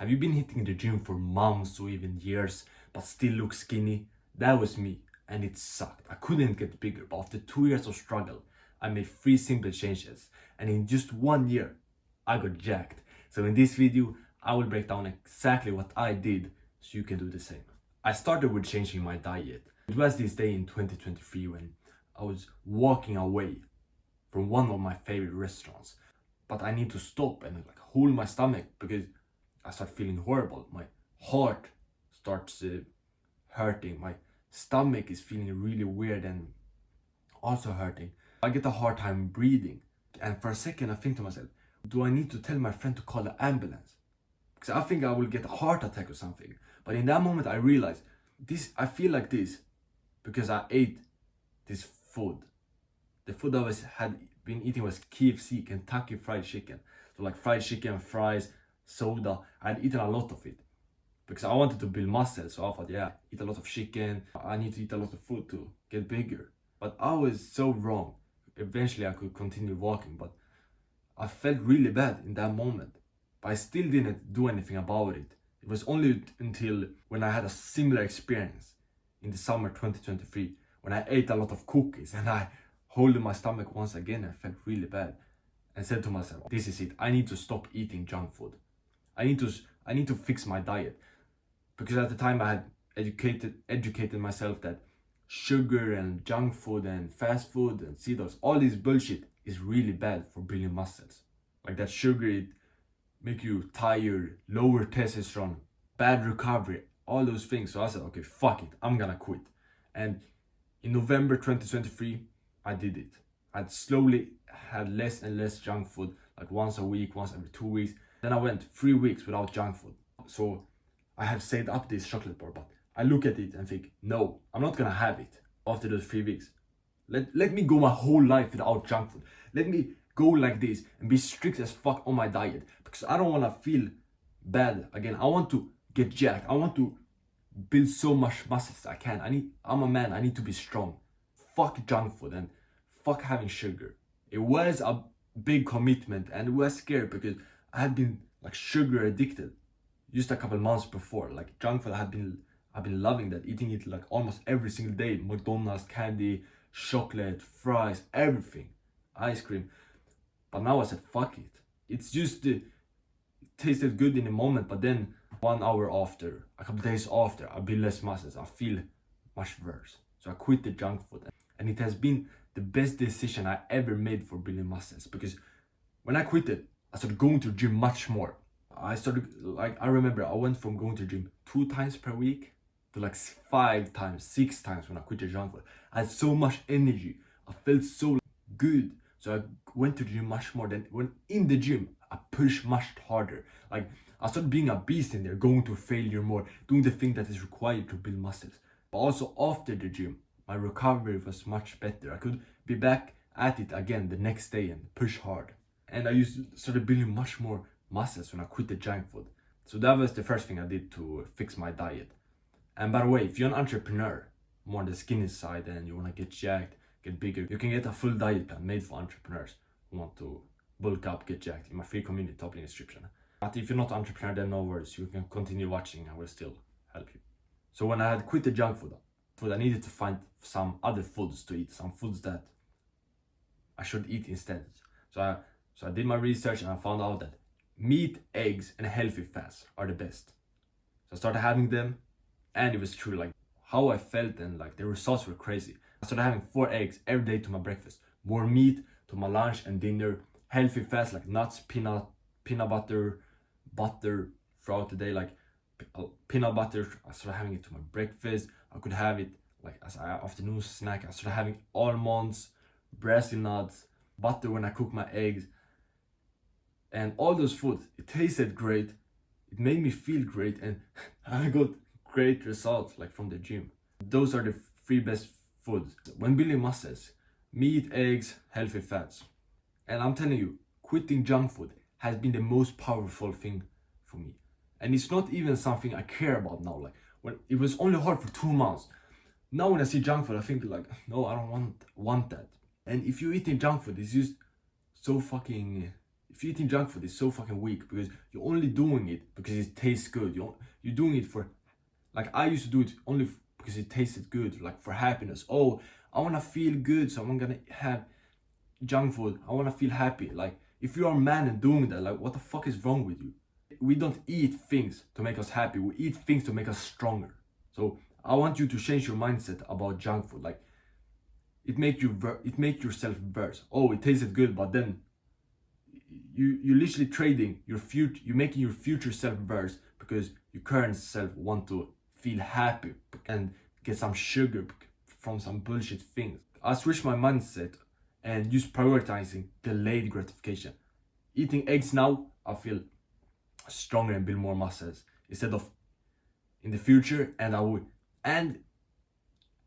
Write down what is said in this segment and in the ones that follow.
Have you been hitting the gym for months or even years but still look skinny? That was me, and it sucked. I couldn't get bigger, but after 2 years of struggle, I made 3 simple changes, and in just 1 year, I got jacked. So in this video, I will break down exactly what I did so you can do the same. I started with changing my diet. It was this day in 2023 when I was walking away from one of my favorite restaurants, but I need to stop and hold my stomach because I start feeling horrible. My heart starts hurting. My stomach is feeling really weird and also hurting. I get a hard time breathing. And for a second I think to myself, do I need to tell my friend to call the ambulance? Because I think I will get a heart attack or something. But in that moment I realized I feel like this because I ate this food. The food I had been eating was KFC, Kentucky Fried Chicken. So like fried chicken, fries, soda. I had eaten a lot of it because I wanted to build muscle. So I thought, yeah, eat a lot of chicken. I need to eat a lot of food to get bigger. But I was so wrong. Eventually I could continue walking, but I felt really bad in that moment. But I still didn't do anything about it. It was only until when I had a similar experience in the summer 2023 when I ate a lot of cookies and I held my stomach once again and felt really bad and said to myself, this is it. I need to stop eating junk food. I need to fix my diet. Because at the time I had educated myself that sugar and junk food and fast food and cereals, all this bullshit is really bad for building muscles. Like that sugar, it make you tired, lower testosterone, bad recovery, all those things. So I said, okay, fuck it, I'm gonna quit. And in November 2023, I did it. I slowly had less and less junk food, like once a week, once every 2 weeks. Then I went 3 weeks without junk food. So I have saved up this chocolate bar, but I look at it and think, no, I'm not gonna have it after those 3 weeks. Let me go my whole life without junk food. Let me go like this and be strict as fuck on my diet because I don't want to feel bad again. I want to get jacked. I want to build so much muscle as I can. I'm a man. I need to be strong. Fuck junk food and fuck having sugar. It was a big commitment and it was scary because I had been like sugar addicted just a couple months before. Like junk food, I've been loving that, eating it like almost every single day. McDonald's, candy, chocolate, fries, everything, ice cream. But now I said, fuck it. It's just, it tasted good in the moment, but then 1 hour after, a couple days after, I build less muscles. I feel much worse. So I quit the junk food. And it has been the best decision I ever made for building muscles. Because when I quit it, I started going to the gym much more. I remember I went from going to the gym 2 times per week to like 5 times, 6 times when I quit the junk food. I had so much energy. I felt so good. So I went to the gym much more. Than when in the gym, I pushed much harder. Like I started being a beast in there, going to failure more, doing the thing that is required to build muscles. But also after the gym, my recovery was much better. I could be back at it again the next day and push hard. And I started building much more muscles when I quit the junk food. So that was the first thing I did to fix my diet. And by the way, if you're an entrepreneur, more on the skinny side and you want to get jacked, get bigger, you can get a full diet plan made for entrepreneurs who want to bulk up, get jacked in my free community, top link description. But if you're not an entrepreneur, then no worries, you can continue watching, I will still help you. So when I had quit the junk food, I needed to find some other foods to eat, some foods that I should eat instead. So I did my research and I found out that meat, eggs, and healthy fats are the best. So I started having them, and it was true. Like how I felt and like the results were crazy. I started having 4 eggs every day to my breakfast, more meat to my lunch and dinner, healthy fats like nuts, peanut butter throughout the day, like peanut butter. I started having it to my breakfast. I could have it like as an afternoon snack. I started having almonds, Brazil nuts, butter when I cook my eggs. And all those foods, it tasted great, it made me feel great, and I got great results like from the gym. Those are the 3 best foods when building muscles: meat, eggs, healthy fats. And I'm telling you, quitting junk food has been the most powerful thing for me. And it's not even something I care about now. Like when it was only hard for 2 months. Now when I see junk food, I think like, no, I don't want that. And if you're eating junk food, it's just so fucking, If you're eating junk food, it's so fucking weak because you're only doing it because it tastes good. You're doing it for, like, I used to do it only because it tasted good, like for happiness. Oh, I want to feel good, so I'm gonna have junk food. I want to feel happy. Like, if you are a man and doing that, like, what the fuck is wrong with you? We don't eat things to make us happy. We eat things to make us stronger. So I want you to change your mindset about junk food. Like, it make yourself worse. Oh, it tasted good, but then you're literally trading your future. You're making your future self worse because your current self want to feel happy and get some sugar from some bullshit things. I switched my mindset and use prioritizing delayed gratification. Eating eggs now, I feel stronger and build more muscles instead of in the future, and I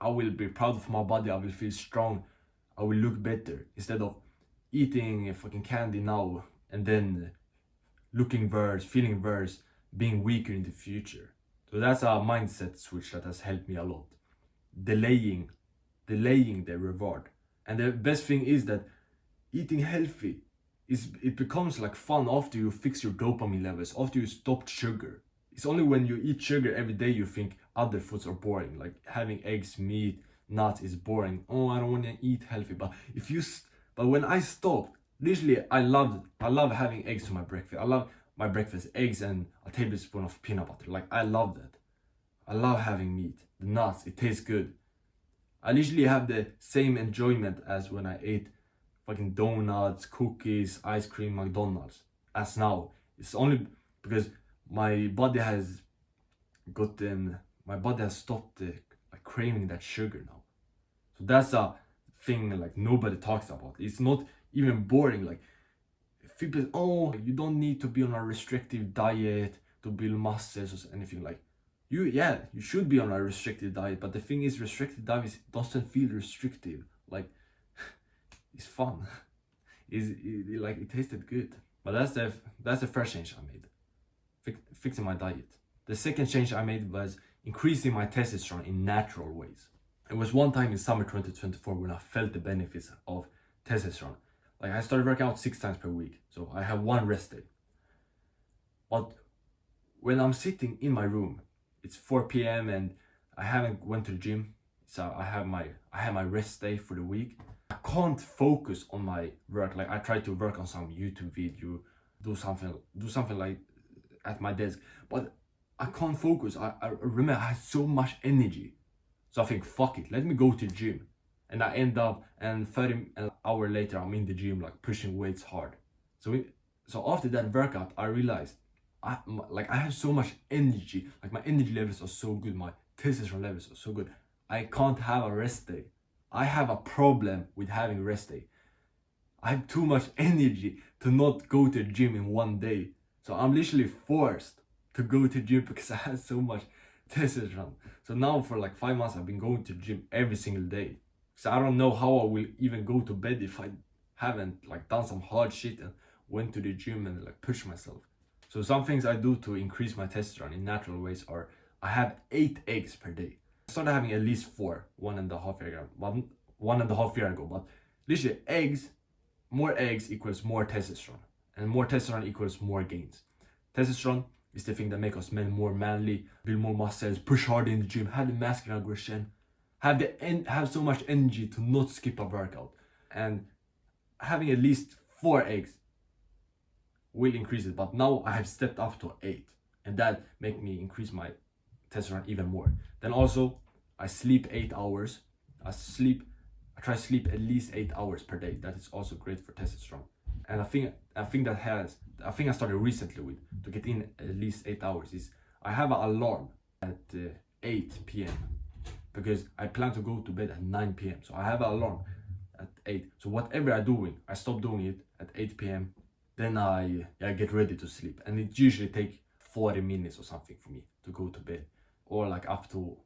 will be proud of my body. I will feel strong. I will look better instead of eating fucking candy now and then looking worse, feeling worse, being weaker in the future. So that's a mindset switch that has helped me a lot. Delaying the reward. And the best thing is that eating healthy it becomes like fun after you fix your dopamine levels, after you stopped sugar. It's only when you eat sugar every day you think other foods are boring, like having eggs, meat, nuts is boring. Oh, I don't want to eat healthy. But when I stopped, literally I love having eggs to my breakfast. I love my breakfast, eggs and a tablespoon of peanut butter. Like, I love that. I love having meat, the nuts, it tastes good. I literally have the same enjoyment as when I ate fucking donuts, cookies, ice cream, McDonald's as now. It's only because my body has stopped like craving that sugar now. So that's a thing like nobody talks about. It's not even boring. Like, people, oh, you don't need to be on a restrictive diet to build muscles or anything. Like, you should be on a restricted diet, but the thing is, restricted diet doesn't feel restrictive. Like, it's fun. It tasted good. But that's the first change I made, fixing my diet. The second change I made was increasing my testosterone in natural ways. It was one time in summer 2024 when I felt the benefits of testosterone. Like, I started working out 6 times per week, so I have one rest day. But when I'm sitting in my room, it's 4 p.m. and I haven't went to the gym, so I have my rest day for the week. I can't focus on my work. Like, I try to work on some YouTube video, do something like at my desk, but I can't focus. I remember I had so much energy, so I think, fuck it, let me go to the gym. And I end up, and 30 an hour later I'm in the gym, like pushing weights hard. So after that workout I realized I have so much energy. Like, my energy levels are so good, my testosterone levels are so good. I can't have a rest day. I have a problem with having rest day. I have too much energy to not go to the gym in one day. So I'm literally forced to go to the gym because I have so much testosterone. So now for like 5 months I've been going to the gym every single day. So I don't know how I will even go to bed if I haven't like done some hard shit and went to the gym and like pushed myself. So some things I do to increase my testosterone in natural ways are I have 8 eggs per day. I started having at least 4 1.5 year ago, but literally more eggs equals more testosterone, and more testosterone equals more gains. Testosterone is the thing that makes us men more manly, build more muscles, push harder in the gym, have the masculine aggression, have so much energy to not skip a workout. And having at least 4 eggs will increase it, but now I have stepped up to 8, and that make me increase my testosterone even more. Then also I sleep 8 hours. I try to sleep at least 8 hours per day. That is also great for testosterone. And I think I started recently with to get in at least 8 hours is I have an alarm at 8 p.m. because I plan to go to bed at 9 p.m. So I have an alarm at 8. So whatever I'm doing, I stop doing it at 8 p.m. Then I get ready to sleep, and it usually takes 40 minutes or something for me to go to bed, or like up to,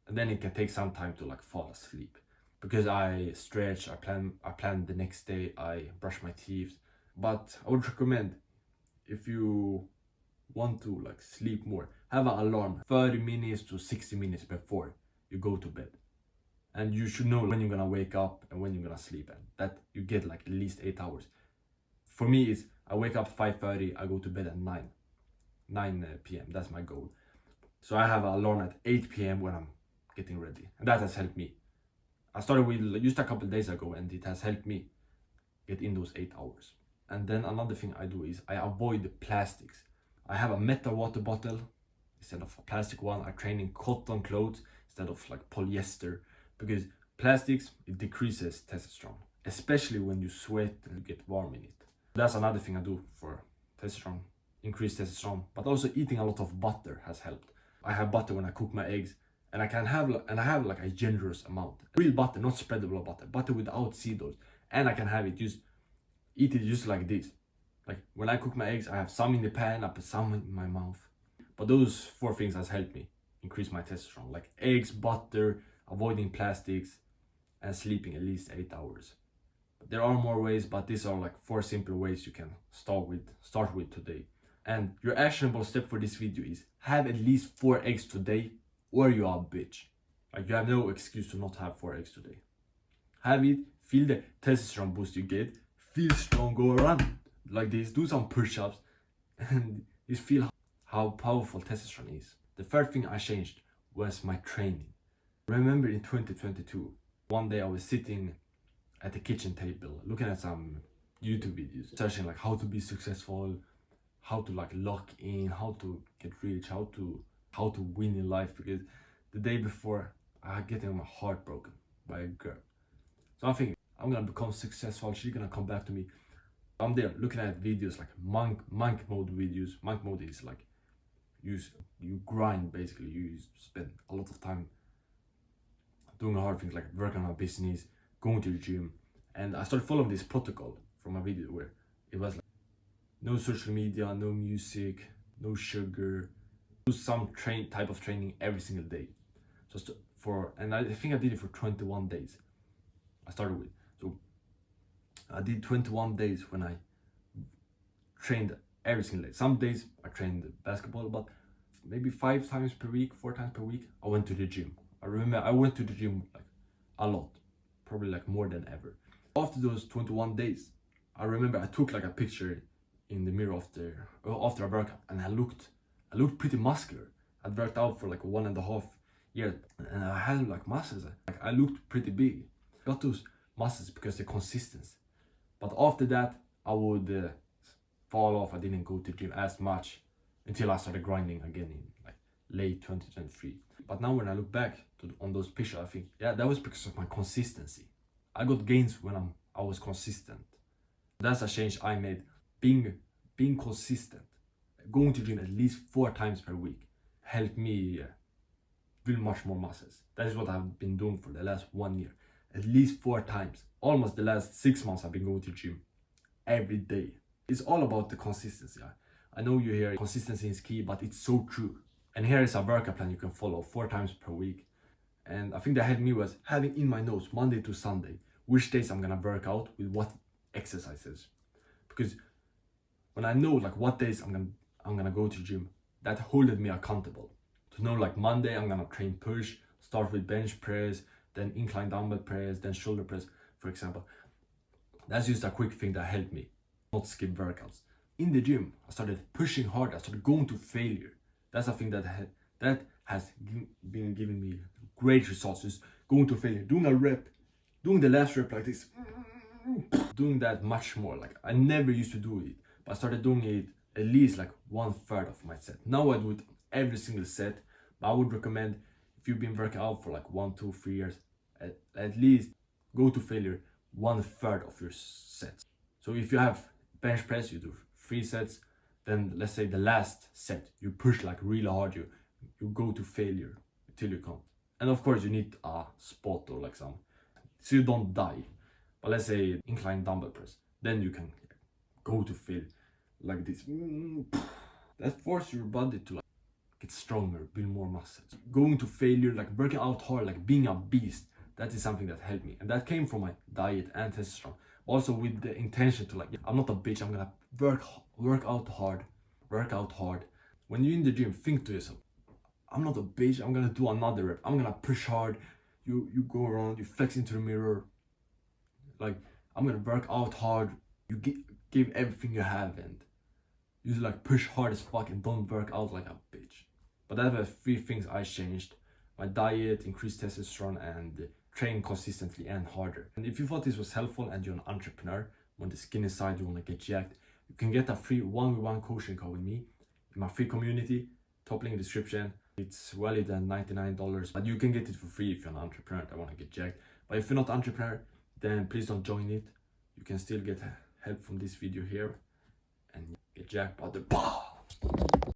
and then it can take some time to like fall asleep because I stretch, I plan the next day, I brush my teeth. But I would recommend, if you want to like sleep more, have an alarm 30 minutes to 60 minutes before you go to bed, and you should know when you're gonna wake up and when you're gonna sleep, and that you get like at least 8 hours. For me, I wake up 5:30, I go to bed at 9 p.m. That's my goal. So I have an alarm at 8 p.m. when I'm getting ready, and that has helped me. I started with just a couple days ago, and it has helped me get in those 8 hours. And then another thing I do is I avoid the plastics. I have a metal water bottle instead of a plastic one. I train in cotton clothes instead of like polyester, because plastics, it decreases testosterone, especially when you sweat and you get warm in it. That's another thing I do for testosterone, increase testosterone. But also eating a lot of butter has helped. I have butter when I cook my eggs, and I have like a generous amount. Real butter, not spreadable butter, butter without seed oils. And I can have it eat it just like this. Like when I cook my eggs, I have some in the pan, I put some in my mouth. But those 4 things has helped me increase my testosterone, like eggs, butter, avoiding plastics, and sleeping at least 8 hours. But there are more ways, but these are like 4 simple ways you can start with today. And your actionable step for this video is have at least 4 eggs today, or you are a bitch. Like you have no excuse to not have 4 eggs today. Have it, feel the testosterone boost you get, feel strong, go around like this, do some push-ups, and just feel how powerful testosterone is. The third thing I changed was my training. Remember in 2022, one day I was sitting at the kitchen table looking at some YouTube videos, searching like how to be successful, how to like lock in, how to get rich, how to win in life, because the day before I had getting my heart broken by a girl. So I'm thinking, I'm gonna become successful, she's gonna come back to me. I'm there looking at videos like monk mode videos. Monk mode is like you grind, basically. You spend a lot of time doing hard things like working on a business, going to the gym. And I started following this protocol from a video where it was like no social media, no music, no sugar, do some type of training every single day. And I think I did it for 21 days. I started with. So I did 21 days when I trained every single day. Some days I trained basketball, but maybe 5 times per week, 4 times per week, I went to the gym. I remember I went to the gym like a lot, probably like more than ever. After those 21 days, I remember I took like a picture in the mirror after a workout, and I looked pretty muscular. I'd worked out for like 1.5 years, and I had like muscles. Like I looked pretty big. Got those muscles because the consistency. But after that, I would fall off. I didn't go to the gym as much until I started grinding again in like late 2023. But now when I look back on those pictures, I think, yeah, that was because of my consistency. I got gains when I was consistent. That's a change I made. Being consistent, going to gym at least 4 times per week helped me build much more muscles. That is what I've been doing for the last 1 year. At least 4 times. Almost the last 6 months I've been going to gym every day. It's all about the consistency. I know you hear consistency is key, but it's so true. And here is a workout plan you can follow 4 times per week. And I think that helped me was having in my notes Monday to Sunday which days I'm gonna work out with what exercises. Because when I know like what days I'm gonna go to gym, that holded me accountable. To know like Monday I'm gonna train push, start with bench press, then incline dumbbell press, then shoulder press, for example. That's just a quick thing that helped me not skip workouts. In the gym, I started pushing hard. I started going to failure. That's a thing that has been giving me great results. Just going to failure, doing a rep, doing the last rep like this, doing that much more. Like I never used to do it, but I started doing it at least like 1/3 of my set. Now I do it every single set, but I would recommend if you've been working out for like 1, 2, 3 years, at least go to failure 1/3 of your sets. So if you have bench press, you do 3 sets, then let's say the last set you push like really hard, you go to failure till you can't. And of course you need a spot or like some, so you don't die. But let's say incline dumbbell press, then you can go to failure like this. That forces your body to like get stronger, build more muscles. Going to failure, like working out hard, like being a beast, that is something that helped me. And that came from my diet and testosterone. Also with the intention to like, I'm not a bitch, I'm gonna work out hard. When you're in the gym, think to yourself, I'm not a bitch, I'm gonna do another rep, I'm gonna push hard. You go around, you flex into the mirror, like I'm gonna work out hard. You give everything you have and you like push hard as fuck and don't work out like a bitch. But that were 3 things I changed: my diet, increased testosterone, and train consistently and harder. And if you thought this was helpful and you're an entrepreneur on the skinny side, you want to get jacked, you can get a free 1-on-1 coaching call with me in my free community, top link in the description. It's valued at $99, but you can get it for free if you're an entrepreneur that want to get jacked. But if you're not an entrepreneur, then please don't join it. You can still get help from this video here and get jacked by the ball.